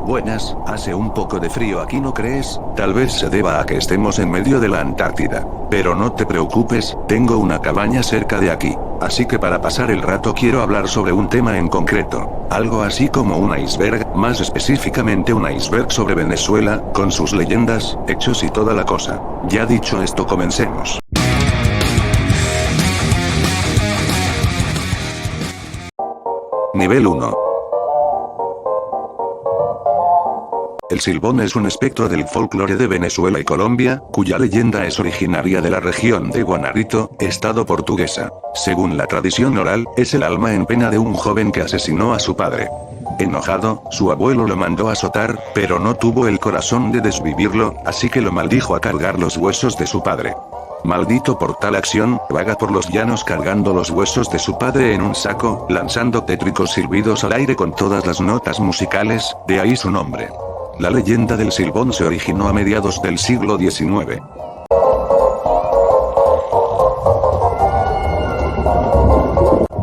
Buenas, hace un poco de frío aquí, ¿no crees? Tal vez se deba a que estemos en medio de la Antártida. Pero no te preocupes, tengo una cabaña cerca de aquí. Así que para pasar el rato quiero hablar sobre un tema en concreto. Algo así como un iceberg, más específicamente un iceberg sobre Venezuela, con sus leyendas, hechos y toda la cosa. Ya dicho esto, comencemos. Nivel 1. El Silbón es un espectro del folclore de Venezuela y Colombia, cuya leyenda es originaria de la región de Guanarito, estado portuguesa. Según la tradición oral, es el alma en pena de un joven que asesinó a su padre. Enojado, su abuelo lo mandó a azotar, pero no tuvo el corazón de desvivirlo, así que lo maldijo a cargar los huesos de su padre. Maldito por tal acción, vaga por los llanos cargando los huesos de su padre en un saco, lanzando tétricos silbidos al aire con todas las notas musicales, de ahí su nombre. La leyenda del Silbón se originó a mediados del siglo XIX.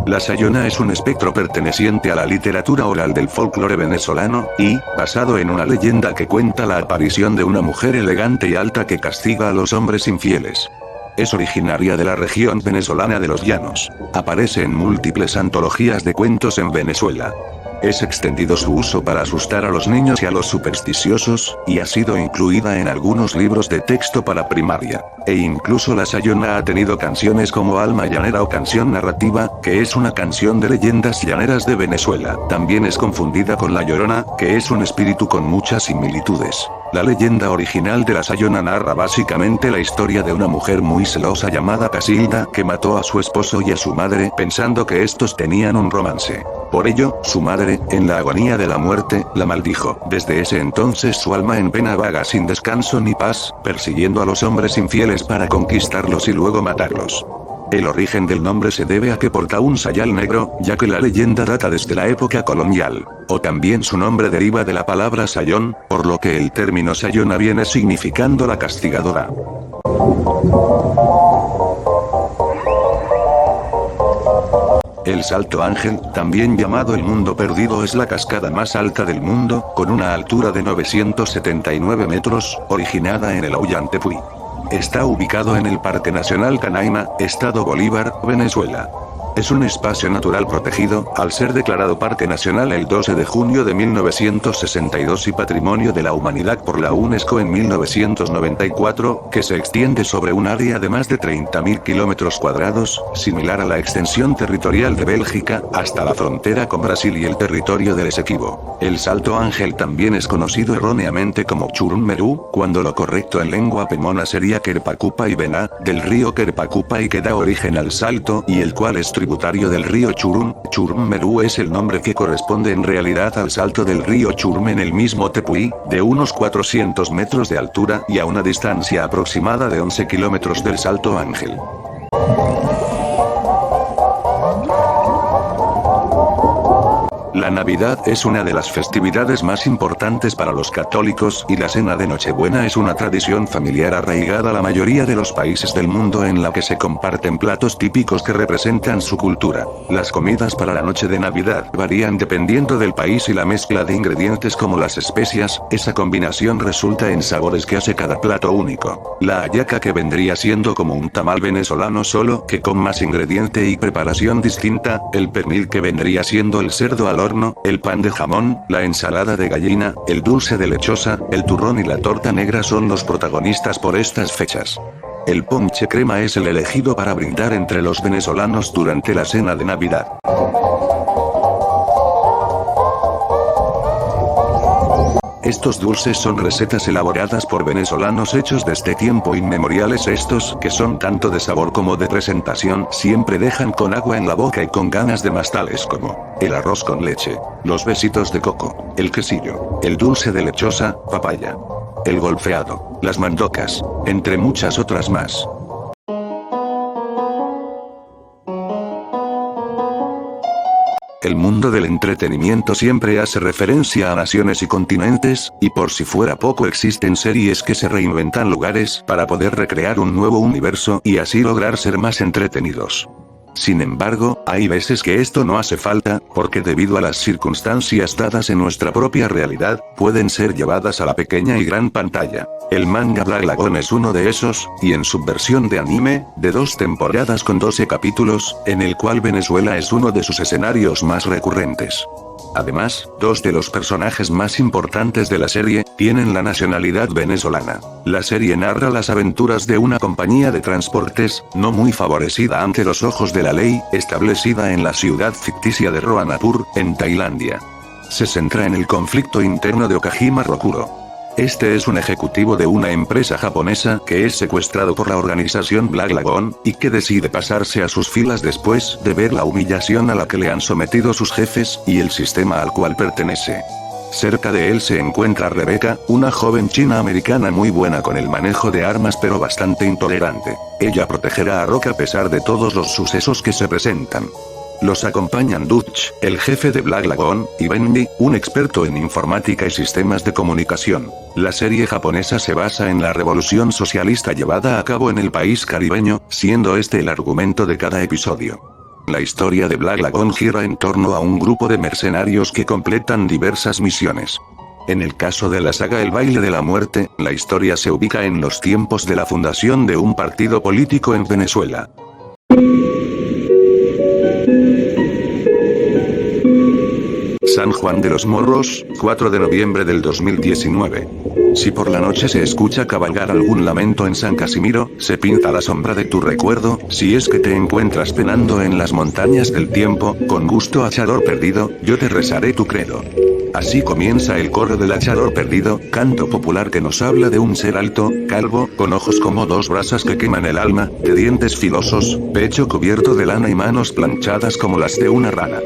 La Sayona es un espectro perteneciente a la literatura oral del folclore venezolano, y, basado en una leyenda que cuenta la aparición de una mujer elegante y alta que castiga a los hombres infieles. Es originaria de la región venezolana de los Llanos. Aparece en múltiples antologías de cuentos en Venezuela. Es extendido su uso para asustar a los niños y a los supersticiosos, y ha sido incluida en algunos libros de texto para primaria. E incluso la Sayona ha tenido canciones como Alma Llanera o Canción Narrativa, que es una canción de leyendas llaneras de Venezuela. También es confundida con La Llorona, que es un espíritu con muchas similitudes. La leyenda original de la Sayona narra básicamente la historia de una mujer muy celosa llamada Casilda que mató a su esposo y a su madre pensando que estos tenían un romance. Por ello, su madre, en la agonía de la muerte, la maldijo. Desde ese entonces su alma en pena vaga sin descanso ni paz, persiguiendo a los hombres infieles para conquistarlos y luego matarlos. El origen del nombre se debe a que porta un sayal negro, ya que la leyenda data desde la época colonial. O también su nombre deriva de la palabra sayón, por lo que el término sayona viene significando la castigadora. El Salto Ángel, también llamado el Mundo Perdido, es la cascada más alta del mundo, con una altura de 979 metros, originada en el Ollantaytambo. Está ubicado en el Parque Nacional Canaima, Estado Bolívar, Venezuela. Es un espacio natural protegido, al ser declarado Parque Nacional el 12 de junio de 1962 y Patrimonio de la Humanidad por la UNESCO en 1994, que se extiende sobre un área de más de 30.000 kilómetros cuadrados, similar a la extensión territorial de Bélgica, hasta la frontera con Brasil y el territorio del Esequibo. El Salto Ángel también es conocido erróneamente como Churun Merú, cuando lo correcto en lengua pemona sería Kerpacupa y Bená, del río Kerpacupa y que da origen al salto y el cual es tributario del río Churun. Churun Merú es el nombre que corresponde en realidad al salto del río Churun en el mismo Tepuy, de unos 400 metros de altura y a una distancia aproximada de 11 kilómetros del Salto Ángel. La Navidad es una de las festividades más importantes para los católicos y la cena de Nochebuena es una tradición familiar arraigada a la mayoría de los países del mundo en la que se comparten platos típicos que representan su cultura. Las comidas para la noche de Navidad varían dependiendo del país y la mezcla de ingredientes como las especias, esa combinación resulta en sabores que hace cada plato único. La hallaca, que vendría siendo como un tamal venezolano solo que con más ingrediente y preparación distinta, el pernil, que vendría siendo el cerdo al horno, el pan de jamón, la ensalada de gallina, el dulce de lechosa, el turrón y la torta negra son los protagonistas por estas fechas. El ponche crema es el elegido para brindar entre los venezolanos durante la cena de Navidad. Estos dulces son recetas elaboradas por venezolanos hechos desde tiempo inmemoriales. Estos, que son tanto de sabor como de presentación, siempre dejan con agua en la boca y con ganas de más, tales como el arroz con leche, los besitos de coco, el quesillo, el dulce de lechosa, papaya, el golfeado, las mandocas, entre muchas otras más. El mundo del entretenimiento siempre hace referencia a naciones y continentes, y por si fuera poco existen series que se reinventan lugares para poder recrear un nuevo universo y así lograr ser más entretenidos. Sin embargo, hay veces que esto no hace falta, porque debido a las circunstancias dadas en nuestra propia realidad, pueden ser llevadas a la pequeña y gran pantalla. El manga Black Lagoon es uno de esos, y en su versión de anime, de 2 temporadas con 12 capítulos, en el cual Venezuela es uno de sus escenarios más recurrentes. Además, 2 de los personajes más importantes de la serie, tienen la nacionalidad venezolana. La serie narra las aventuras de una compañía de transportes, no muy favorecida ante los ojos de la ley, establecida en la ciudad ficticia de Roanapur, en Tailandia. Se centra en el conflicto interno de Okajima Rokuro. Este es un ejecutivo de una empresa japonesa que es secuestrado por la organización Black Lagoon, y que decide pasarse a sus filas después de ver la humillación a la que le han sometido sus jefes, y el sistema al cual pertenece. Cerca de él se encuentra Rebecca, una joven china americana muy buena con el manejo de armas pero bastante intolerante. Ella protegerá a Rock a pesar de todos los sucesos que se presentan. Los acompañan Dutch, el jefe de Black Lagoon, y Bendy, un experto en informática y sistemas de comunicación. La serie japonesa se basa en la revolución socialista llevada a cabo en el país caribeño, siendo este el argumento de cada episodio. La historia de Black Lagoon gira en torno a un grupo de mercenarios que completan diversas misiones. En el caso de la saga El Baile de la Muerte, la historia se ubica en los tiempos de la fundación de un partido político en Venezuela. San Juan de los Morros, 4 de noviembre del 2019. Si por la noche se escucha cabalgar algún lamento en San Casimiro, se pinta la sombra de tu recuerdo, si es que te encuentras penando en las montañas del tiempo, con gusto hachador perdido, yo te rezaré tu credo. Así comienza el coro del hachador perdido, canto popular que nos habla de un ser alto, calvo, con ojos como 2 brasas que queman el alma, de dientes filosos, pecho cubierto de lana y manos planchadas como las de una rana.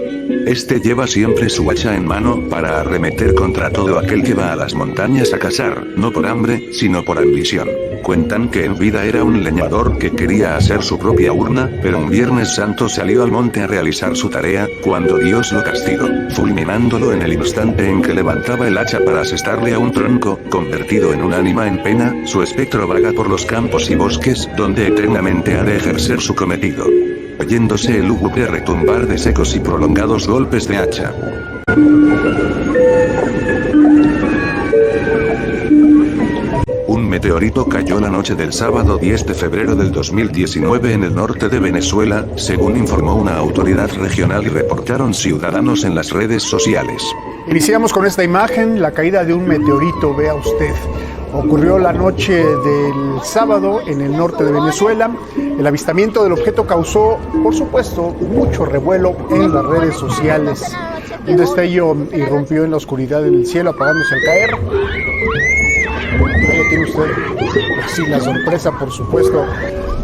Este lleva siempre su hacha en mano, para arremeter contra todo aquel que va a las montañas a cazar, no por hambre, sino por ambición. Cuentan que en vida era un leñador que quería hacer su propia urna, pero un Viernes Santo salió al monte a realizar su tarea, cuando Dios lo castigó, fulminándolo en el instante en que levantaba el hacha para asestarle a un tronco. Convertido en un ánima en pena, su espectro vaga por los campos y bosques, donde eternamente ha de ejercer su cometido, oyéndose el lúgubre retumbar de secos y prolongados golpes de hacha. Un meteorito cayó la noche del sábado 10 de febrero del 2019 en el norte de Venezuela, según informó una autoridad regional y reportaron ciudadanos en las redes sociales. Iniciamos con esta imagen, la caída de un meteorito, vea usted. Ocurrió la noche del sábado en el norte de Venezuela. El avistamiento del objeto causó, por supuesto, mucho revuelo en las redes sociales. Un destello irrumpió en la oscuridad en el cielo, apagándose al caer. Ahí lo tiene usted. Sí, la sorpresa, por supuesto,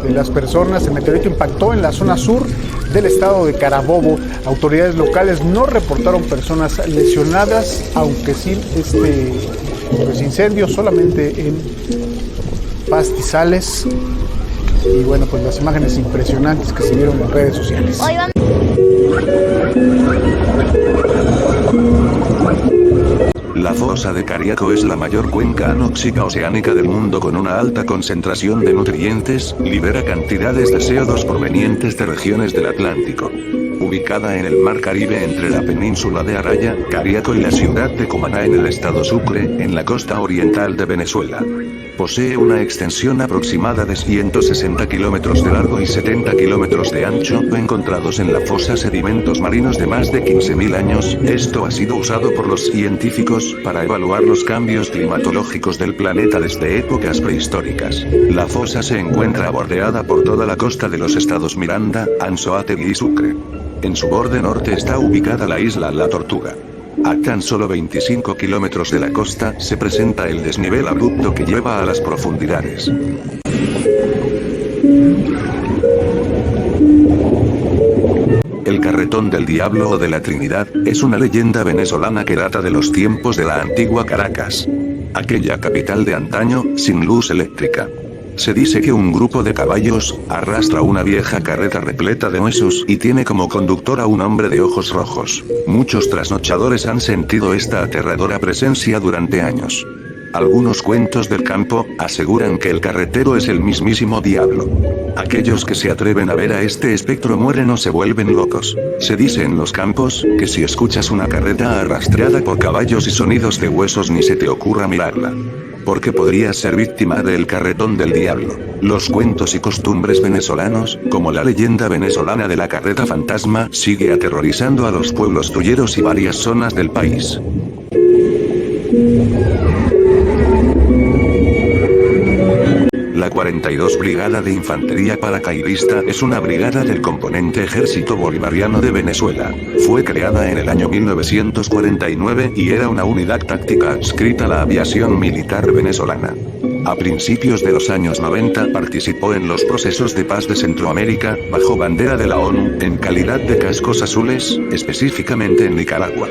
de las personas. El meteorito impactó en la zona sur del estado de Carabobo. Autoridades locales no reportaron personas lesionadas, aunque sí incendios solamente en pastizales. Y bueno, pues las imágenes impresionantes que se vieron en redes sociales. La fosa de Cariaco es la mayor cuenca anóxica oceánica del mundo con una alta concentración de nutrientes, libera cantidades de CO2 provenientes de regiones del Atlántico. Ubicada en el Mar Caribe entre la península de Araya, Cariaco y la ciudad de Cumaná en el estado Sucre, en la costa oriental de Venezuela. Posee una extensión aproximada de 160 kilómetros de largo y 70 kilómetros de ancho, encontrados en la fosa sedimentos marinos de más de 15.000 años. Esto ha sido usado por los científicos para evaluar los cambios climatológicos del planeta desde épocas prehistóricas. La fosa se encuentra bordeada por toda la costa de los estados Miranda, Anzoátegui y Sucre. En su borde norte está ubicada la isla La Tortuga. A tan solo 25 kilómetros de la costa se presenta el desnivel abrupto que lleva a las profundidades. El Carretón del Diablo o de la Trinidad es una leyenda venezolana que data de los tiempos de la antigua Caracas, aquella capital de antaño, sin luz eléctrica. Se dice que un grupo de caballos arrastra una vieja carreta repleta de huesos y tiene como conductor a un hombre de ojos rojos. Muchos trasnochadores han sentido esta aterradora presencia durante años. Algunos cuentos del campo aseguran que el carretero es el mismísimo diablo. Aquellos que se atreven a ver a este espectro mueren o se vuelven locos. Se dice en los campos que si escuchas una carreta arrastrada por caballos y sonidos de huesos ni se te ocurra mirarla, porque podrías ser víctima del carretón del diablo. Los cuentos y costumbres venezolanos, como la leyenda venezolana de la carreta fantasma, sigue aterrorizando a los pueblos tulleros y varias zonas del país. La 42 Brigada de Infantería Paracaidista es una brigada del componente Ejército Bolivariano de Venezuela. Fue creada en el año 1949 y era una unidad táctica adscrita a la aviación militar venezolana. A principios de los años 90 participó en los procesos de paz de Centroamérica, bajo bandera de la ONU, en calidad de cascos azules, específicamente en Nicaragua.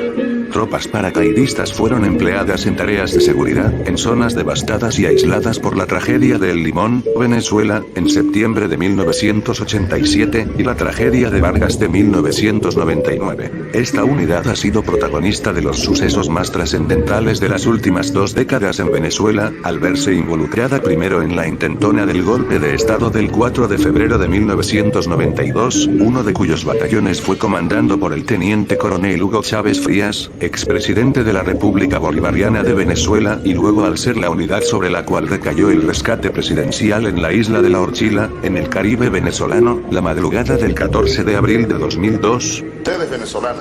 Tropas paracaidistas fueron empleadas en tareas de seguridad, en zonas devastadas y aisladas por la tragedia de El Limón, Venezuela, en septiembre de 1987, y la tragedia de Vargas de 1999. Esta unidad ha sido protagonista de los sucesos más trascendentales de las últimas 2 décadas en Venezuela, al verse involucrada primero en la intentona del golpe de Estado del 4 de febrero de 1992, uno de cuyos batallones fue comandado por el teniente coronel Hugo Chávez Frías, expresidente de la República Bolivariana de Venezuela, y luego al ser la unidad sobre la cual recayó el rescate presidencial en la isla de La Orchila, en el Caribe venezolano, la madrugada del 14 de abril de 2002. Ustedes venezolanos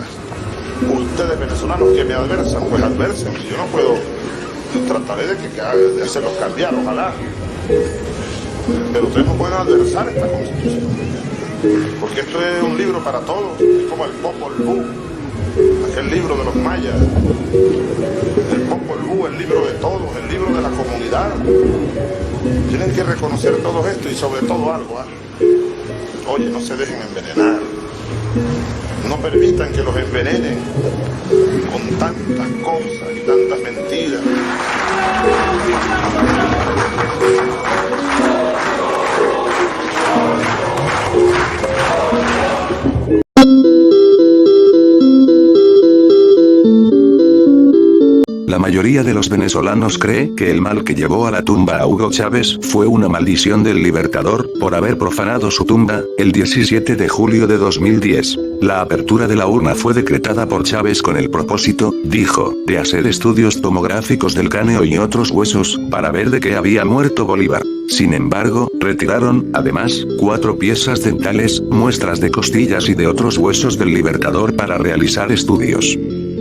que me adversan, pues adversen, yo no puedo, trataré de hacerlos cambiar, ojalá, pero ustedes no pueden adversar esta Constitución, porque esto es un libro para todos, es como el Popol Vuh, aquel libro de los mayas, el Popol Vuh, el libro de todos, el libro de la comunidad. Tienen que reconocer todo esto y sobre todo algo, oye, no se dejen envenenar, no permitan que los envenenen con tantas cosas y tantas mentiras. La mayoría de los venezolanos cree que el mal que llevó a la tumba a Hugo Chávez fue una maldición del Libertador, por haber profanado su tumba, el 17 de julio de 2010. La apertura de la urna fue decretada por Chávez con el propósito, dijo, de hacer estudios tomográficos del cráneo y otros huesos, para ver de qué había muerto Bolívar. Sin embargo, retiraron, además, 4 piezas dentales, muestras de costillas y de otros huesos del Libertador para realizar estudios.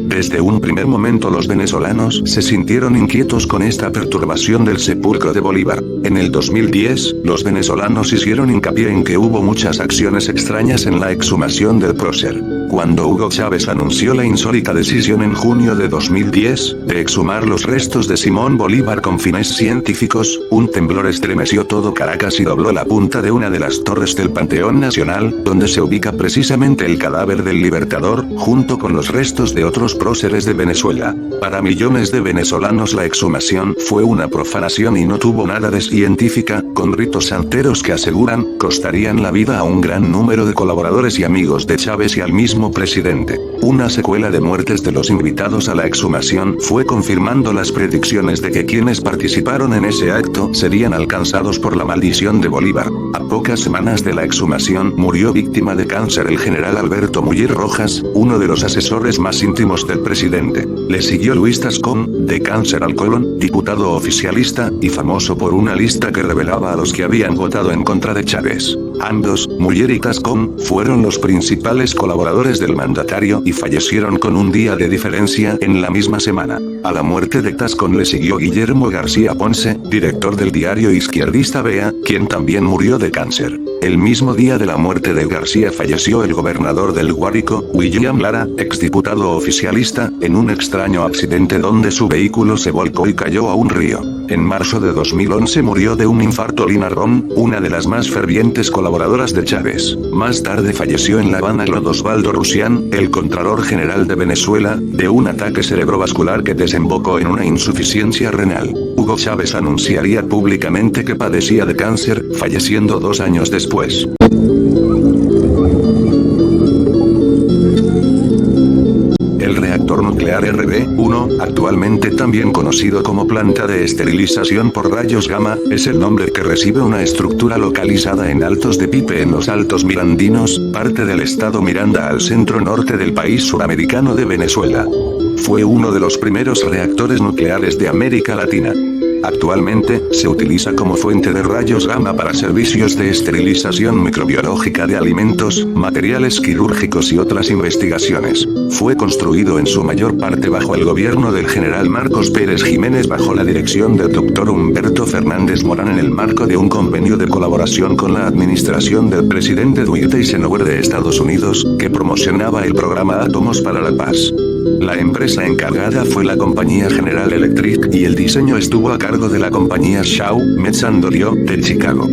Desde un primer momento los venezolanos se sintieron inquietos con esta perturbación del sepulcro de Bolívar. En el 2010, los venezolanos hicieron hincapié en que hubo muchas acciones extrañas en la exhumación del prócer. Cuando Hugo Chávez anunció la insólita decisión en junio de 2010, de exhumar los restos de Simón Bolívar con fines científicos, un temblor estremeció todo Caracas y dobló la punta de una de las torres del Panteón Nacional, donde se ubica precisamente el cadáver del Libertador, junto con los restos de otros próceres de Venezuela. Para millones de venezolanos la exhumación fue una profanación y no tuvo nada de científica, con ritos santeros que aseguran, costarían la vida a un gran número de colaboradores y amigos de Chávez y al mismo presidente. Una secuela de muertes de los invitados a la exhumación fue confirmando las predicciones de que quienes participaron en ese acto serían alcanzados por la maldición de Bolívar. A pocas semanas de la exhumación murió víctima de cáncer el general Alberto Muller Rojas, uno de los asesores más íntimos del presidente. Le siguió Luis Tascón, de cáncer al colon, diputado oficialista, y famoso por una lista que revelaba a los que habían votado en contra de Chávez. Ambos, Muller y Tascón, fueron los principales colaboradores del mandatario y fallecieron con un día de diferencia en la misma semana. A la muerte de Tascón le siguió Guillermo García Ponce, director del diario izquierdista Vea, quien también murió de cáncer. El mismo día de la muerte de García falleció el gobernador del Guárico, William Lara, exdiputado oficialista, en un extraño accidente donde su vehículo se volcó y cayó a un río. En marzo de 2011 murió de un infarto Lina Rom, una de las más fervientes colaboradoras de Chávez. Más tarde falleció en La Habana Claudio Osvaldo Rusián, el Contralor General de Venezuela, de un ataque cerebrovascular que desembocó en una insuficiencia renal. Hugo Chávez anunciaría públicamente que padecía de cáncer, falleciendo 2 años después. El reactor nuclear RB-1, actualmente también conocido como planta de esterilización por rayos gamma, es el nombre que recibe una estructura localizada en Altos de Pipe en los Altos Mirandinos, parte del estado Miranda al centro norte del país suramericano de Venezuela. Fue uno de los primeros reactores nucleares de América Latina. Actualmente, se utiliza como fuente de rayos gamma para servicios de esterilización microbiológica de alimentos, materiales quirúrgicos y otras investigaciones. Fue construido en su mayor parte bajo el gobierno del general Marcos Pérez Jiménez bajo la dirección del Dr. Humberto Fernández Morán en el marco de un convenio de colaboración con la administración del presidente Dwight Eisenhower de Estados Unidos, que promocionaba el programa Átomos para la Paz. La empresa encargada fue la compañía General Electric y el diseño estuvo a cargo de la compañía Shaw Metz-Andoriot de Chicago.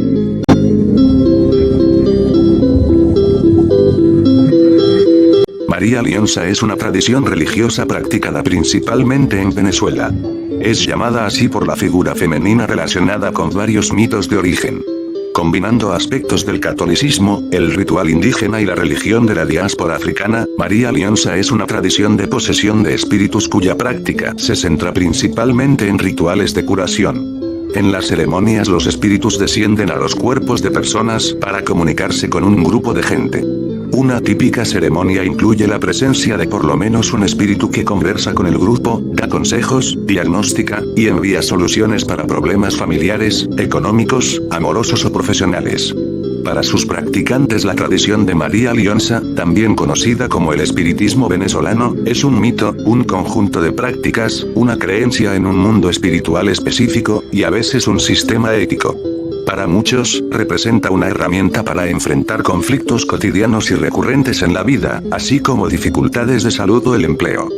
María Lionza es una tradición religiosa practicada principalmente en Venezuela. Es llamada así por la figura femenina relacionada con varios mitos de origen. Combinando aspectos del catolicismo, el ritual indígena y la religión de la diáspora africana, María Lionza es una tradición de posesión de espíritus cuya práctica se centra principalmente en rituales de curación. En las ceremonias los espíritus descienden a los cuerpos de personas para comunicarse con un grupo de gente. Una típica ceremonia incluye la presencia de por lo menos un espíritu que conversa con el grupo, da consejos, diagnostica, y envía soluciones para problemas familiares, económicos, amorosos o profesionales. Para sus practicantes la tradición de María Lionza, también conocida como el espiritismo venezolano, es un mito, un conjunto de prácticas, una creencia en un mundo espiritual específico, y a veces un sistema ético. Para muchos, representa una herramienta para enfrentar conflictos cotidianos y recurrentes en la vida, así como dificultades de salud o el empleo.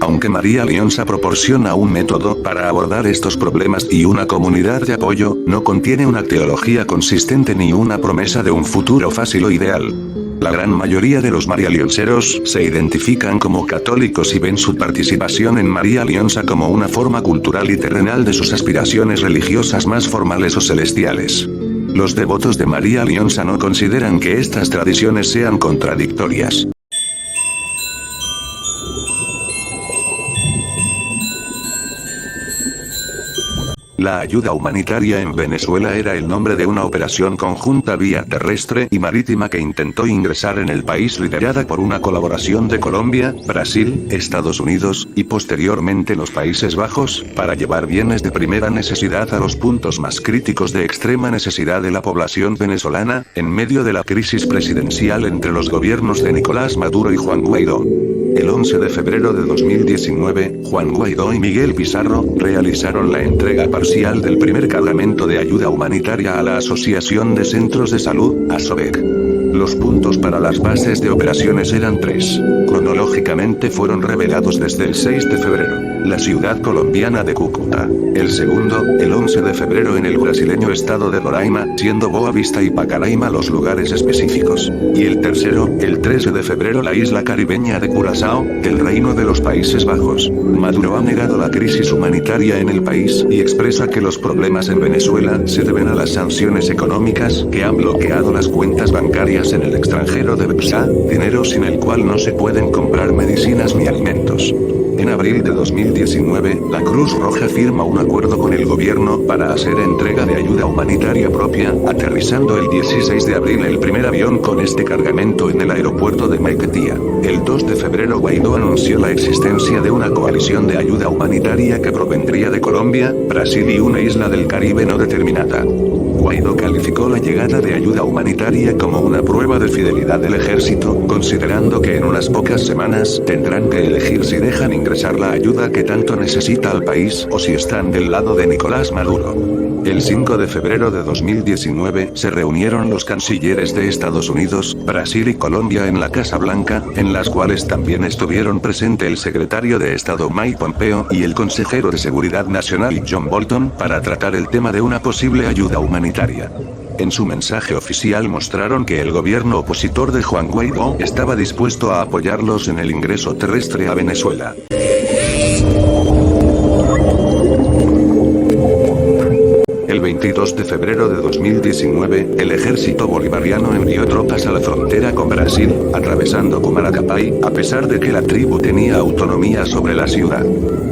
Aunque María Lionza proporciona un método para abordar estos problemas y una comunidad de apoyo, no contiene una teología consistente ni una promesa de un futuro fácil o ideal. La gran mayoría de los marialionceros se identifican como católicos y ven su participación en María Lionza como una forma cultural y terrenal de sus aspiraciones religiosas más formales o celestiales. Los devotos de María Lionza no consideran que estas tradiciones sean contradictorias. La ayuda humanitaria en Venezuela era el nombre de una operación conjunta vía terrestre y marítima que intentó ingresar en el país liderada por una colaboración de Colombia, Brasil, Estados Unidos, y posteriormente los Países Bajos, para llevar bienes de primera necesidad a los puntos más críticos de extrema necesidad de la población venezolana, en medio de la crisis presidencial entre los gobiernos de Nicolás Maduro y Juan Guaidó. El 11 de febrero de 2019, Juan Guaidó y Miguel Pizarro realizaron la entrega parcial del primer cargamento de ayuda humanitaria a la Asociación de Centros de Salud, ASOVEC. Los puntos para las bases de operaciones eran 3. Cronológicamente fueron revelados desde el 6 de febrero. La ciudad colombiana de Cúcuta. El segundo, el 11 de febrero en el brasileño estado de Roraima, siendo Boa Vista y Pacaraima los lugares específicos. Y el tercero, el 13 de febrero la isla caribeña de Curazao, del Reino de los Países Bajos. Maduro ha negado la crisis humanitaria en el país y expresa que los problemas en Venezuela se deben a las sanciones económicas que han bloqueado las cuentas bancarias en el extranjero de BPSA, dinero sin el cual no se pueden comprar medicinas ni alimentos. En abril de 2019, la Cruz Roja firma un acuerdo con el gobierno para hacer entrega de ayuda humanitaria propia, aterrizando el 16 de abril el primer avión con este cargamento en el aeropuerto de Maiquetía. El 2 de febrero Guaidó anunció la existencia de una coalición de ayuda humanitaria que provendría de Colombia, Brasil y una isla del Caribe no determinada. Guaidó calificó la llegada de ayuda humanitaria como una prueba de fidelidad del ejército, considerando que en unas pocas semanas tendrán que elegir si dejan ingresar la ayuda que tanto necesita al país o si están del lado de Nicolás Maduro. El 5 de febrero de 2019 se reunieron los cancilleres de Estados Unidos, Brasil y Colombia en la Casa Blanca, en las cuales también estuvieron presente el secretario de Estado Mike Pompeo y el consejero de Seguridad Nacional John Bolton para tratar el tema de una posible ayuda humanitaria. En su mensaje oficial mostraron que el gobierno opositor de Juan Guaidó estaba dispuesto a apoyarlos en el ingreso terrestre a Venezuela. El 22 de febrero de 2019, el ejército bolivariano envió tropas a la frontera con Brasil, atravesando Cumaracapay, a pesar de que la tribu tenía autonomía sobre la ciudad.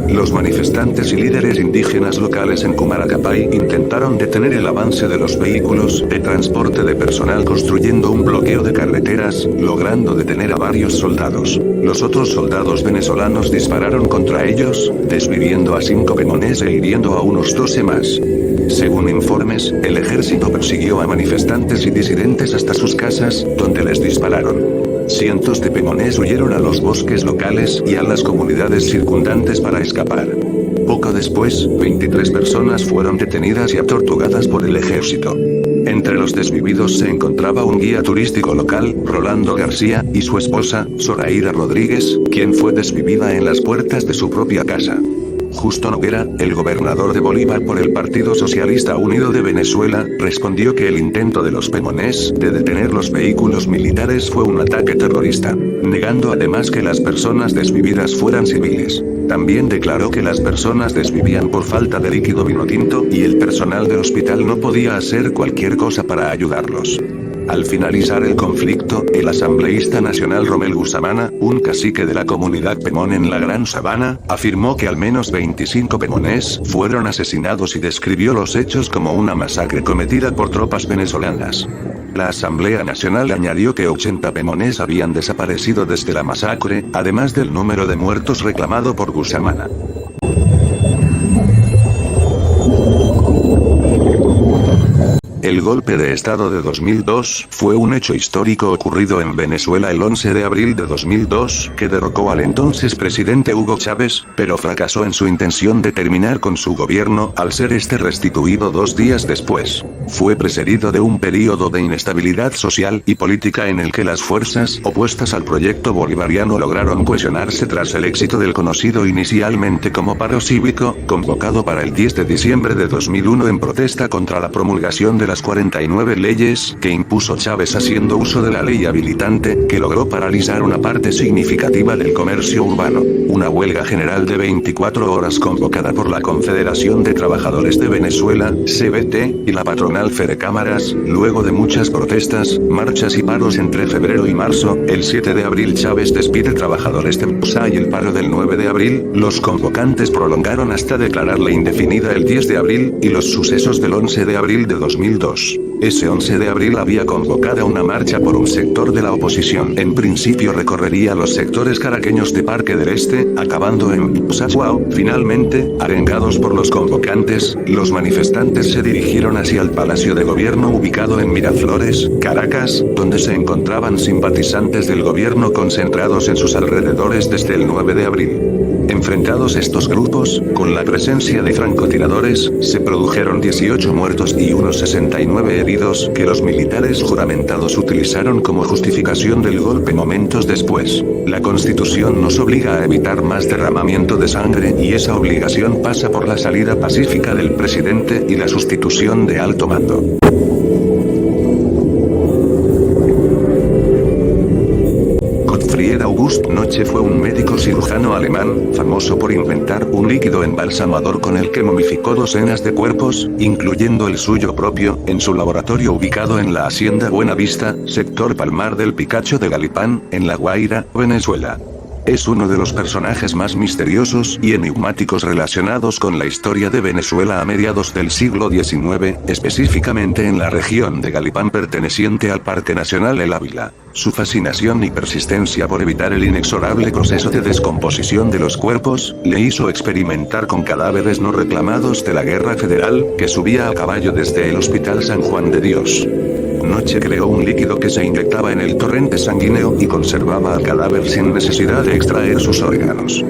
Los manifestantes y líderes indígenas locales en Cumaracapay intentaron detener el avance de los vehículos de transporte de personal construyendo un bloqueo de carreteras, logrando detener a varios soldados. Los otros soldados venezolanos dispararon contra ellos, desviviendo a 5 pemones e hiriendo a unos 12 más. Según informes, el ejército persiguió a manifestantes y disidentes hasta sus casas, donde les dispararon. Cientos de pemones huyeron a los bosques locales y a las comunidades circundantes para escapar. Poco después, 23 personas fueron detenidas y atorturadas por el ejército. Entre los desvividos se encontraba un guía turístico local, Rolando García, y su esposa, Zoraida Rodríguez, quien fue desvivida en las puertas de su propia casa. Justo Noguera, el gobernador de Bolívar por el Partido Socialista Unido de Venezuela, respondió que el intento de los pemones de detener los vehículos militares fue un ataque terrorista, negando además que las personas desvividas fueran civiles. También declaró que las personas desvivían por falta de líquido vinotinto y el personal del hospital no podía hacer cualquier cosa para ayudarlos. Al finalizar el conflicto, el asambleísta nacional Romel Gusamana, un cacique de la comunidad Pemón en la Gran Sabana, afirmó que al menos 25 pemones fueron asesinados y describió los hechos como una masacre cometida por tropas venezolanas. La Asamblea Nacional añadió que 80 pemones habían desaparecido desde la masacre, además del número de muertos reclamado por Gusamana. El golpe de Estado de 2002 fue un hecho histórico ocurrido en Venezuela el 11 de abril de 2002 que derrocó al entonces presidente Hugo Chávez, pero fracasó en su intención de terminar con su gobierno al ser este restituido 2 días después. Fue precedido de un período de inestabilidad social y política en el que las fuerzas opuestas al proyecto bolivariano lograron cohesionarse tras el éxito del conocido inicialmente como paro cívico, convocado para el 10 de diciembre de 2001 en protesta contra la promulgación de las 49 leyes que impuso Chávez haciendo uso de la ley habilitante, que logró paralizar una parte significativa del comercio urbano. Una huelga general de 24 horas convocada por la Confederación de Trabajadores de Venezuela, CBT, y la patronal Fedecámaras, luego de muchas protestas, marchas y paros entre febrero y marzo. El 7 de abril Chávez despide trabajadores de MPSA y el paro del 9 de abril, los convocantes prolongaron hasta declararla indefinida el 10 de abril, y los sucesos del 11 de abril de 2002. Ese 11 de abril había convocado una marcha por un sector de la oposición. En principio recorrería los sectores caraqueños de Parque del Este, acabando en Psaguao. Finalmente, arengados por los convocantes, los manifestantes se dirigieron hacia el Palacio de Gobierno ubicado en Miraflores, Caracas, donde se encontraban simpatizantes del gobierno concentrados en sus alrededores desde el 9 de abril. Enfrentados estos grupos, con la presencia de francotiradores, se produjeron 18 muertos y unos 69 heridos que los militares juramentados utilizaron como justificación del golpe momentos después. La Constitución nos obliga a evitar más derramamiento de sangre y esa obligación pasa por la salida pacífica del presidente y la sustitución de alto mando. August Noche fue un médico cirujano alemán, famoso por inventar un líquido embalsamador con el que momificó docenas de cuerpos, incluyendo el suyo propio, en su laboratorio ubicado en la Hacienda Buenavista, sector Palmar del Picacho de Galipán, en La Guaira, Venezuela. Es uno de los personajes más misteriosos y enigmáticos relacionados con la historia de Venezuela a mediados del siglo XIX, específicamente en la región de Galipán perteneciente al Parque Nacional El Ávila. Su fascinación y persistencia por evitar el inexorable proceso de descomposición de los cuerpos, le hizo experimentar con cadáveres no reclamados de la Guerra Federal, que subía a caballo desde el Hospital San Juan de Dios. Noche creó un líquido que se inyectaba en el torrente sanguíneo y conservaba al cadáver sin necesidad de extraer sus órganos.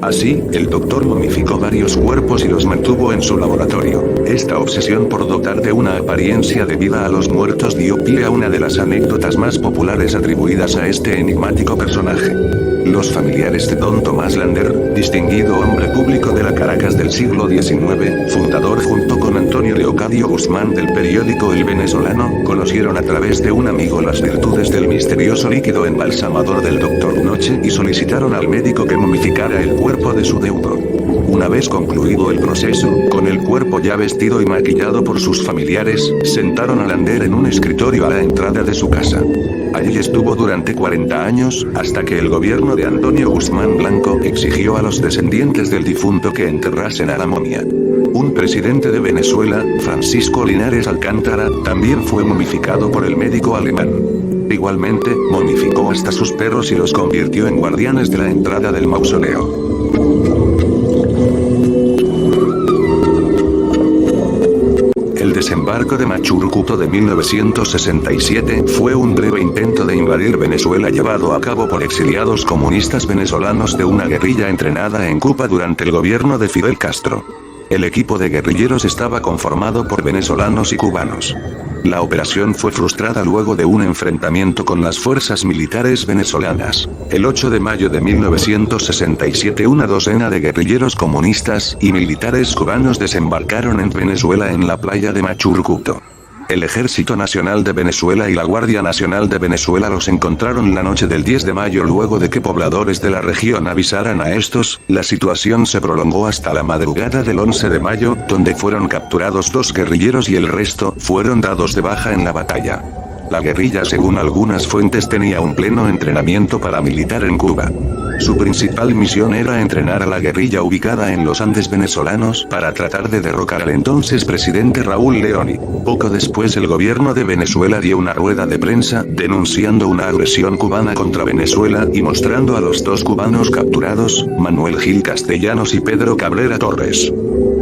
Así, el doctor momificó varios cuerpos y los mantuvo en su laboratorio. Esta obsesión por dotar de una apariencia de vida a los muertos dio pie a una de las anécdotas más populares atribuidas a este enigmático personaje. Los familiares de Don Tomás Lander, distinguido hombre público de la Caracas del siglo XIX, fundador junto con Antonio Leocadio Guzmán del periódico El Venezolano, conocieron a través de un amigo las virtudes del misterioso líquido embalsamador del Dr. Noche y solicitaron al médico que momificara el cuerpo de su deudo. Una vez concluido el proceso, con el cuerpo ya vestido y maquillado por sus familiares, sentaron a Lander en un escritorio a la entrada de su casa. Allí estuvo durante 40 años, hasta que el gobierno de Antonio Guzmán Blanco exigió a los descendientes del difunto que enterrasen a la momia. Un presidente de Venezuela, Francisco Linares Alcántara, también fue momificado por el médico alemán. Igualmente, momificó hasta sus perros y los convirtió en guardianes de la entrada del mausoleo. El desembarco de Machurucuto de 1967 fue un breve intento de invadir Venezuela llevado a cabo por exiliados comunistas venezolanos de una guerrilla entrenada en Cuba durante el gobierno de Fidel Castro. El equipo de guerrilleros estaba conformado por venezolanos y cubanos. La operación fue frustrada luego de un enfrentamiento con las fuerzas militares venezolanas. El 8 de mayo de 1967 una docena de guerrilleros comunistas y militares cubanos desembarcaron en Venezuela en la playa de Machurucuto. El Ejército Nacional de Venezuela y la Guardia Nacional de Venezuela los encontraron la noche del 10 de mayo luego de que pobladores de la región avisaran a estos. La situación se prolongó hasta la madrugada del 11 de mayo, donde fueron capturados 2 guerrilleros y el resto fueron dados de baja en la batalla. La guerrilla, según algunas fuentes, tenía un pleno entrenamiento paramilitar en Cuba. Su principal misión era entrenar a la guerrilla ubicada en los Andes venezolanos para tratar de derrocar al entonces presidente Raúl Leoni. Poco después el gobierno de Venezuela dio una rueda de prensa denunciando una agresión cubana contra Venezuela y mostrando a los 2 cubanos capturados, Manuel Gil Castellanos y Pedro Cabrera Torres.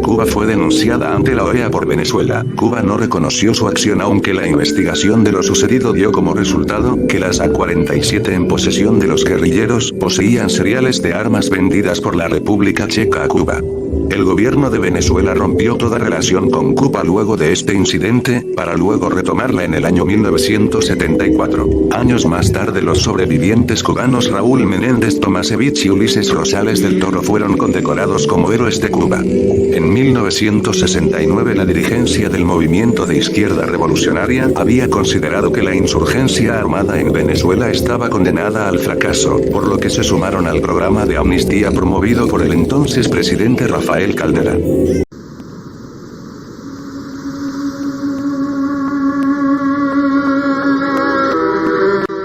Cuba fue denunciada ante la OEA por Venezuela. Cuba no reconoció su acción, aunque la investigación de lo sucedido dio como resultado que las AK-47 en posesión de los guerrilleros poseían seriales de armas vendidas por la República Checa a Cuba. El gobierno de Venezuela rompió toda relación con Cuba luego de este incidente, para luego retomarla en el año 1974. Años más tarde los sobrevivientes cubanos Raúl Menéndez Tomasevich y Ulises Rosales del Toro fueron condecorados como héroes de Cuba. En 1969 la dirigencia del movimiento de izquierda revolucionaria había considerado que la insurgencia armada en Venezuela estaba condenada al fracaso, por lo que se sumaron al programa de amnistía promovido por el entonces presidente Rafael Caldera.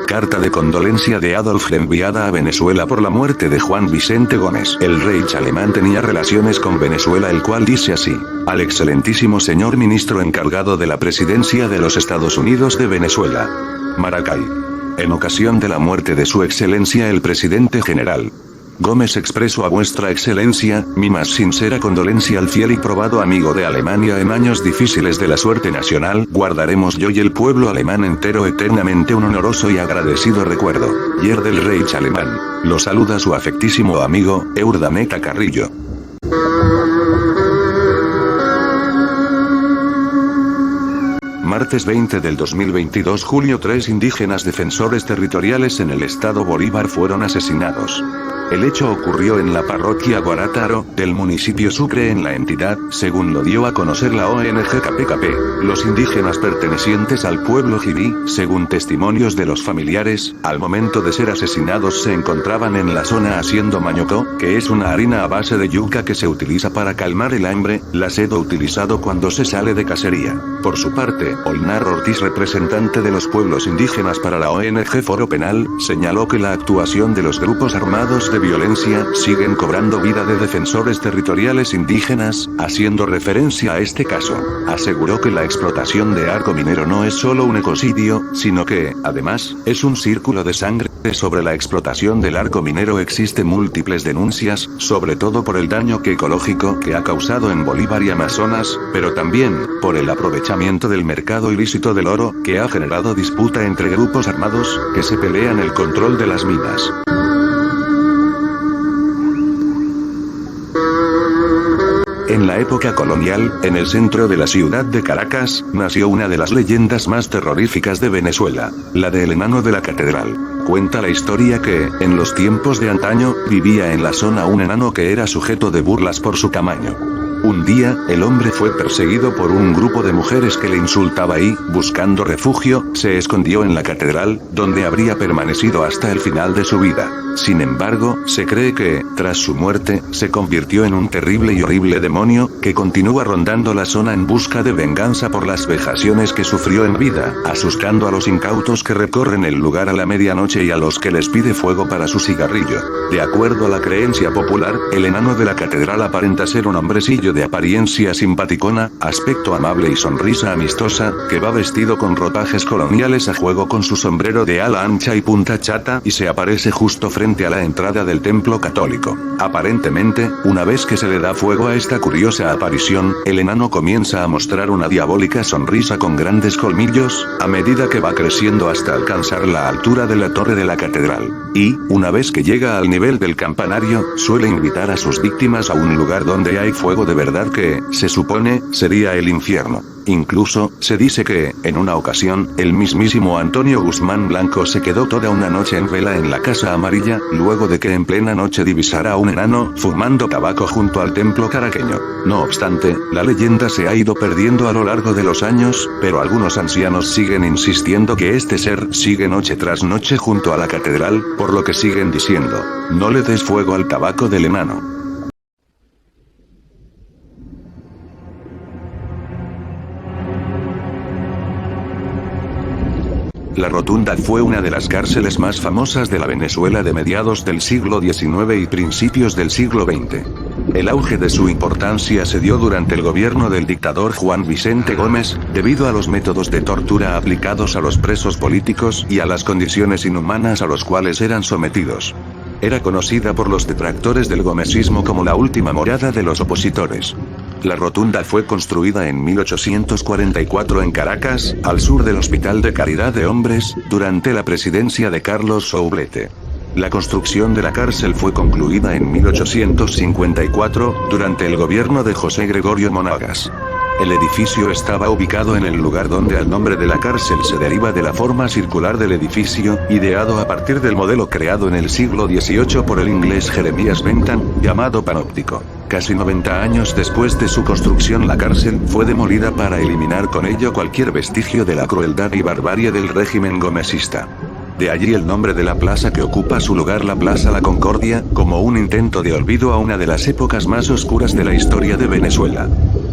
Carta de condolencia de Adolf enviada a Venezuela por la muerte de Juan Vicente Gómez. El Reich alemán tenía relaciones con Venezuela, el cual dice así: al excelentísimo señor ministro encargado de la presidencia de los Estados Unidos de Venezuela, Maracay. En ocasión de la muerte de su excelencia el presidente general Gómez, expreso a vuestra excelencia mi más sincera condolencia al fiel y probado amigo de Alemania en años difíciles de la suerte nacional. Guardaremos yo y el pueblo alemán entero eternamente un honoroso y agradecido recuerdo. Yer del Reich alemán. Lo saluda su afectísimo amigo, Urdaneta Carrillo. Martes 20 del 2022, julio. 3 indígenas defensores territoriales en el estado Bolívar fueron asesinados. El hecho ocurrió en la parroquia Guarátaro, del municipio Sucre en la entidad, según lo dio a conocer la ONG KPKP. Los indígenas pertenecientes al pueblo Jibí, según testimonios de los familiares, al momento de ser asesinados se encontraban en la zona haciendo mañocó, que es una harina a base de yuca que se utiliza para calmar el hambre, la sed o utilizado cuando se sale de cacería. Por su parte, Olnar Ortiz, representante de los pueblos indígenas para la ONG Foro Penal, señaló que la actuación de los grupos armados de violencia siguen cobrando vida de defensores territoriales indígenas, haciendo referencia a este caso. Aseguró que la explotación de arco minero no es solo un ecocidio, sino que, además, es un círculo de sangre. Sobre la explotación del arco minero existen múltiples denuncias, sobre todo por el daño ecológico que ha causado en Bolívar y Amazonas, pero también por el aprovechamiento del mercado ilícito del oro, que ha generado disputa entre grupos armados que se pelean el control de las minas. En la época colonial, en el centro de la ciudad de Caracas, nació una de las leyendas más terroríficas de Venezuela, la del enano de la catedral. Cuenta la historia que, en los tiempos de antaño, vivía en la zona un enano que era sujeto de burlas por su tamaño. Un día, el hombre fue perseguido por un grupo de mujeres que le insultaba y, buscando refugio, se escondió en la catedral, donde habría permanecido hasta el final de su vida. Sin embargo, se cree que, tras su muerte, se convirtió en un terrible y horrible demonio, que continúa rondando la zona en busca de venganza por las vejaciones que sufrió en vida, asustando a los incautos que recorren el lugar a la medianoche y a los que les pide fuego para su cigarrillo. De acuerdo a la creencia popular, el enano de la catedral aparenta ser un hombrecillo de apariencia simpaticona, aspecto amable y sonrisa amistosa, que va vestido con ropajes coloniales a juego con su sombrero de ala ancha y punta chata y se aparece justo frente a la entrada del templo católico. Aparentemente, una vez que se le da fuego a esta curiosa aparición, el enano comienza a mostrar una diabólica sonrisa con grandes colmillos, a medida que va creciendo hasta alcanzar la altura de la torre de la catedral. Y, una vez que llega al nivel del campanario, suele invitar a sus víctimas a un lugar donde hay fuego de verdad que, se supone, sería el infierno. Incluso, se dice que, en una ocasión, el mismísimo Antonio Guzmán Blanco se quedó toda una noche en vela en la Casa Amarilla, luego de que en plena noche divisara a un enano fumando tabaco junto al templo caraqueño. No obstante, la leyenda se ha ido perdiendo a lo largo de los años, pero algunos ancianos siguen insistiendo que este ser sigue noche tras noche junto a la catedral, por lo que siguen diciendo, no le des fuego al tabaco del enano. La Rotunda fue una de las cárceles más famosas de la Venezuela de mediados del siglo XIX y principios del siglo XX. El auge de su importancia se dio durante el gobierno del dictador Juan Vicente Gómez, debido a los métodos de tortura aplicados a los presos políticos y a las condiciones inhumanas a los cuales eran sometidos. Era conocida por los detractores del gomecismo como la última morada de los opositores. La Rotunda fue construida en 1844 en Caracas, al sur del Hospital de Caridad de Hombres, durante la presidencia de Carlos Soublette. La construcción de la cárcel fue concluida en 1854, durante el gobierno de José Gregorio Monagas. El edificio estaba ubicado en el lugar donde el nombre de la cárcel se deriva de la forma circular del edificio, ideado a partir del modelo creado en el siglo XVIII por el inglés Jeremías Bentham, llamado panóptico. Casi 90 años después de su construcción, la cárcel fue demolida para eliminar con ello cualquier vestigio de la crueldad y barbarie del régimen gomecista. De allí el nombre de la plaza que ocupa su lugar, la Plaza La Concordia, como un intento de olvido a una de las épocas más oscuras de la historia de Venezuela.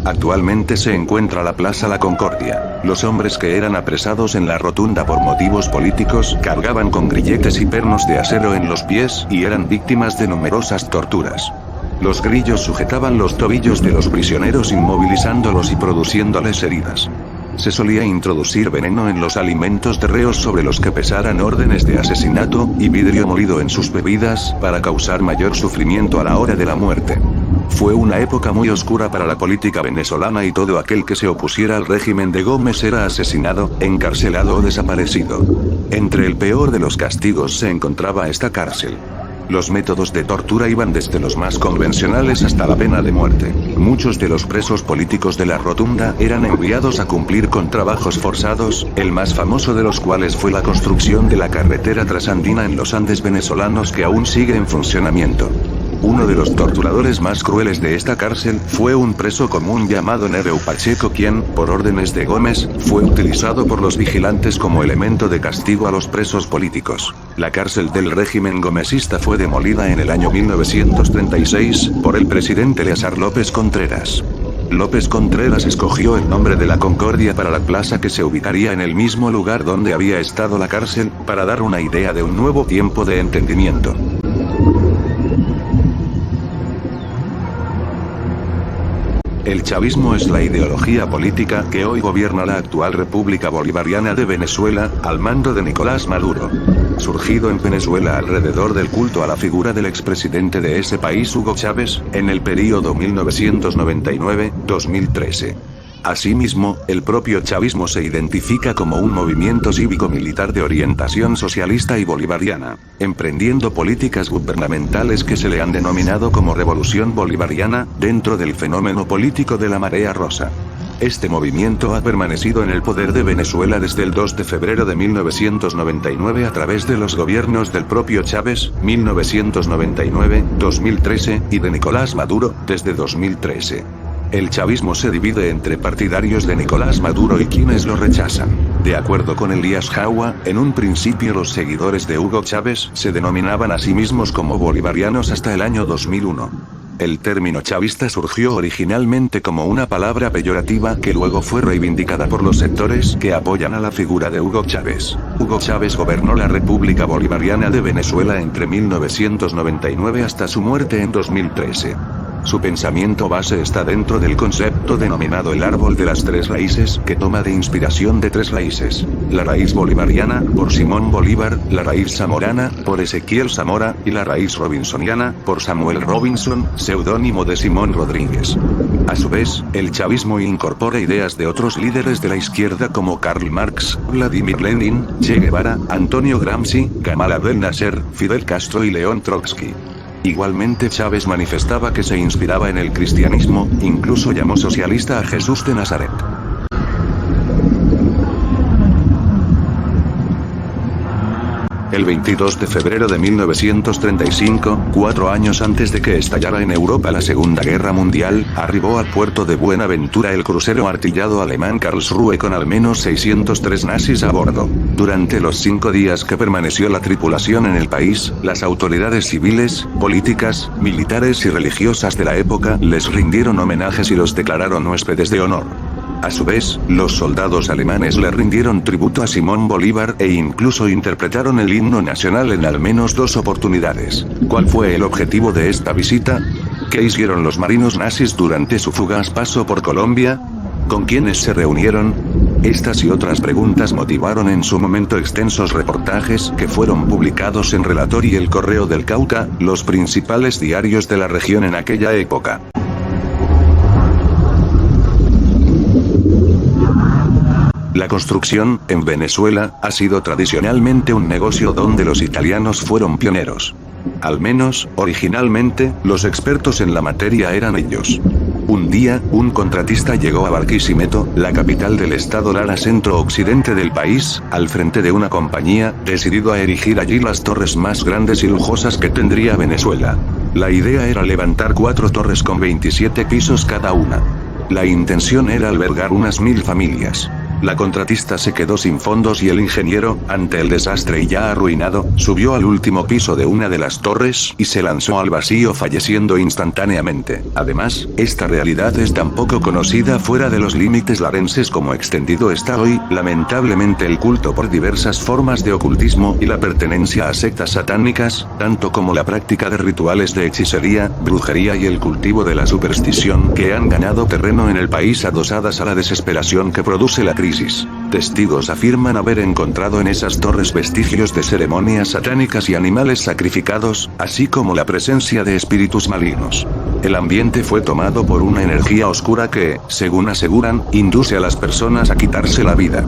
Actualmente se encuentra la Plaza La Concordia. Los hombres que eran apresados en la Rotunda por motivos políticos cargaban con grilletes y pernos de acero en los pies y eran víctimas de numerosas torturas. Los grillos sujetaban los tobillos de los prisioneros inmovilizándolos y produciéndoles heridas. Se solía introducir veneno en los alimentos de reos sobre los que pesaran órdenes de asesinato, y vidrio molido en sus bebidas, para causar mayor sufrimiento a la hora de la muerte. Fue una época muy oscura para la política venezolana y todo aquel que se opusiera al régimen de Gómez era asesinado, encarcelado o desaparecido. Entre el peor de los castigos se encontraba esta cárcel. Los métodos de tortura iban desde los más convencionales hasta la pena de muerte. Muchos de los presos políticos de la Rotunda eran enviados a cumplir con trabajos forzados, el más famoso de los cuales fue la construcción de la carretera trasandina en los Andes venezolanos, que aún sigue en funcionamiento. Uno de los torturadores más crueles de esta cárcel fue un preso común llamado Nereu Pacheco, quien, por órdenes de Gómez, fue utilizado por los vigilantes como elemento de castigo a los presos políticos. La cárcel del régimen gomecista fue demolida en el año 1936 por el presidente Eleazar López Contreras. López Contreras escogió el nombre de La Concordia para la plaza, que se ubicaría en el mismo lugar donde había estado la cárcel, para dar una idea de un nuevo tiempo de entendimiento. El chavismo es la ideología política que hoy gobierna la actual República Bolivariana de Venezuela, al mando de Nicolás Maduro. Surgido en Venezuela alrededor del culto a la figura del expresidente de ese país, Hugo Chávez, en el período 1999-2013. Asimismo, el propio chavismo se identifica como un movimiento cívico-militar de orientación socialista y bolivariana, emprendiendo políticas gubernamentales que se le han denominado como Revolución Bolivariana, dentro del fenómeno político de la Marea Rosa. Este movimiento ha permanecido en el poder de Venezuela desde el 2 de febrero de 1999 a través de los gobiernos del propio Chávez, 1999-2013, y de Nicolás Maduro, desde 2013. El chavismo se divide entre partidarios de Nicolás Maduro y quienes lo rechazan. De acuerdo con Elías Jaua, en un principio los seguidores de Hugo Chávez se denominaban a sí mismos como bolivarianos hasta el año 2001. El término chavista surgió originalmente como una palabra peyorativa que luego fue reivindicada por los sectores que apoyan a la figura de Hugo Chávez. Hugo Chávez gobernó la República Bolivariana de Venezuela entre 1999 hasta su muerte en 2013. Su pensamiento base está dentro del concepto denominado el árbol de las tres raíces, que toma de inspiración de tres raíces: la raíz bolivariana, por Simón Bolívar; la raíz zamorana, por Ezequiel Zamora; y la raíz robinsoniana, por Samuel Robinson, seudónimo de Simón Rodríguez. A su vez, el chavismo incorpora ideas de otros líderes de la izquierda como Karl Marx, Vladimir Lenin, Che Guevara, Antonio Gramsci, Gamal Abdel Nasser, Fidel Castro y León Trotsky. Igualmente Chávez manifestaba que se inspiraba en el cristianismo, incluso llamó socialista a Jesús de Nazaret. El 22 de febrero de 1935, 4 años antes de que estallara en Europa la Segunda Guerra Mundial, arribó al puerto de Buenaventura el crucero artillado alemán Karlsruhe con al menos 603 nazis a bordo. Durante los 5 días que permaneció la tripulación en el país, las autoridades civiles, políticas, militares y religiosas de la época les rindieron homenajes y los declararon huéspedes de honor. A su vez, los soldados alemanes le rindieron tributo a Simón Bolívar e incluso interpretaron el himno nacional en al menos 2 oportunidades. ¿Cuál fue el objetivo de esta visita? ¿Qué hicieron los marinos nazis durante su fugaz paso por Colombia? ¿Con quiénes se reunieron? Estas y otras preguntas motivaron en su momento extensos reportajes que fueron publicados en Relator y El Correo del Cauca, los principales diarios de la región en aquella época. La construcción, en Venezuela, ha sido tradicionalmente un negocio donde los italianos fueron pioneros. Al menos, originalmente, los expertos en la materia eran ellos. Un día, un contratista llegó a Barquisimeto, la capital del estado Lara centro-occidente del país, al frente de una compañía, decidido a erigir allí las torres más grandes y lujosas que tendría Venezuela. La idea era levantar 4 torres con 27 pisos cada una. La intención era albergar unas 1000 familias. La contratista se quedó sin fondos y el ingeniero, ante el desastre y ya arruinado, subió al último piso de una de las torres y se lanzó al vacío falleciendo instantáneamente. Además, esta realidad es tan poco conocida fuera de los límites larenses como extendido está hoy, lamentablemente el culto por diversas formas de ocultismo y la pertenencia a sectas satánicas, tanto como la práctica de rituales de hechicería, brujería y el cultivo de la superstición que han ganado terreno en el país adosadas a la desesperación que produce la crisis. Testigos afirman haber encontrado en esas torres vestigios de ceremonias satánicas y animales sacrificados, así como la presencia de espíritus malignos. El ambiente fue tomado por una energía oscura que, según aseguran, induce a las personas a quitarse la vida.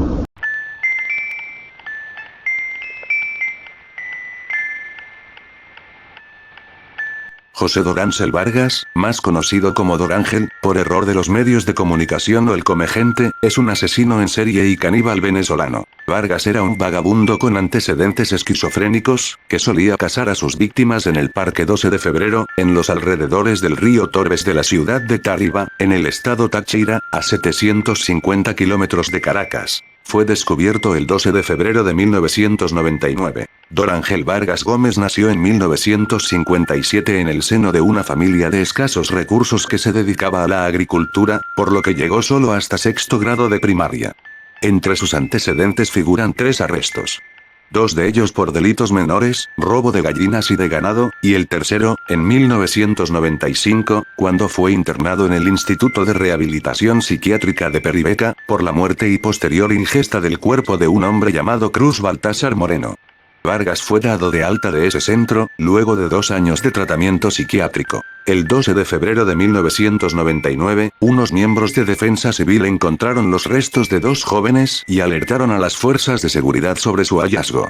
José Dorángel Vargas, más conocido como Dorángel, por error de los medios de comunicación o el comegente, es un asesino en serie y caníbal venezolano. Vargas era un vagabundo con antecedentes esquizofrénicos, que solía cazar a sus víctimas en el Parque 12 de Febrero, en los alrededores del río Torbes de la ciudad de Táriba, en el estado Táchira, a 750 kilómetros de Caracas. Fue descubierto el 12 de febrero de 1999. Dorángel Vargas Gómez nació en 1957 en el seno de una familia de escasos recursos que se dedicaba a la agricultura, por lo que llegó solo hasta 6º grado de primaria. Entre sus antecedentes figuran 3 arrestos. 2 de ellos por delitos menores, robo de gallinas y de ganado, y el tercero, en 1995, cuando fue internado en el Instituto de Rehabilitación Psiquiátrica de Peribeca, por la muerte y posterior ingesta del cuerpo de un hombre llamado Cruz Baltázar Moreno. Vargas fue dado de alta de ese centro, luego de 2 años de tratamiento psiquiátrico. El 12 de febrero de 1999, unos miembros de Defensa Civil encontraron los restos de 2 jóvenes y alertaron a las fuerzas de seguridad sobre su hallazgo.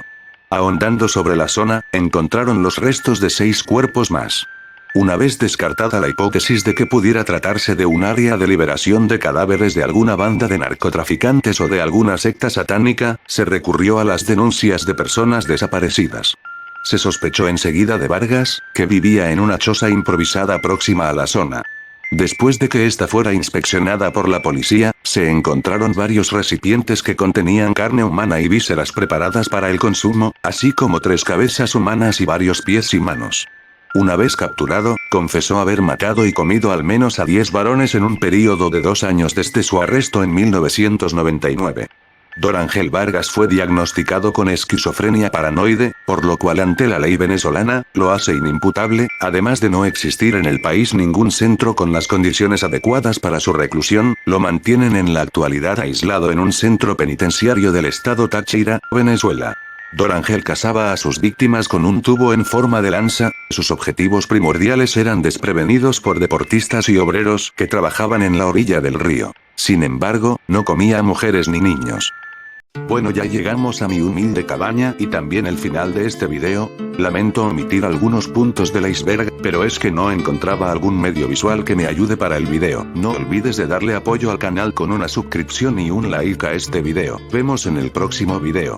Ahondando sobre la zona, encontraron los restos de 6 cuerpos más. Una vez descartada la hipótesis de que pudiera tratarse de un área de liberación de cadáveres de alguna banda de narcotraficantes o de alguna secta satánica, se recurrió a las denuncias de personas desaparecidas. Se sospechó enseguida de Vargas, que vivía en una choza improvisada próxima a la zona. Después de que esta fuera inspeccionada por la policía, se encontraron varios recipientes que contenían carne humana y vísceras preparadas para el consumo, así como 3 cabezas humanas y varios pies y manos. Una vez capturado, confesó haber matado y comido al menos a 10 varones en un período de 2 años desde su arresto en 1999. Dorangel Vargas fue diagnosticado con esquizofrenia paranoide, por lo cual ante la ley venezolana, lo hace inimputable, además de no existir en el país ningún centro con las condiciones adecuadas para su reclusión, lo mantienen en la actualidad aislado en un centro penitenciario del estado Táchira, Venezuela. Dorangel cazaba a sus víctimas con un tubo en forma de lanza, sus objetivos primordiales eran desprevenidos por deportistas y obreros que trabajaban en la orilla del río. Sin embargo, no comía a mujeres ni niños. Bueno, ya llegamos a mi humilde cabaña y también el final de este video. Lamento omitir algunos puntos del iceberg, pero es que no encontraba algún medio visual que me ayude para el video. No olvides de darle apoyo al canal con una suscripción y un like a este video. Vemos en el próximo video.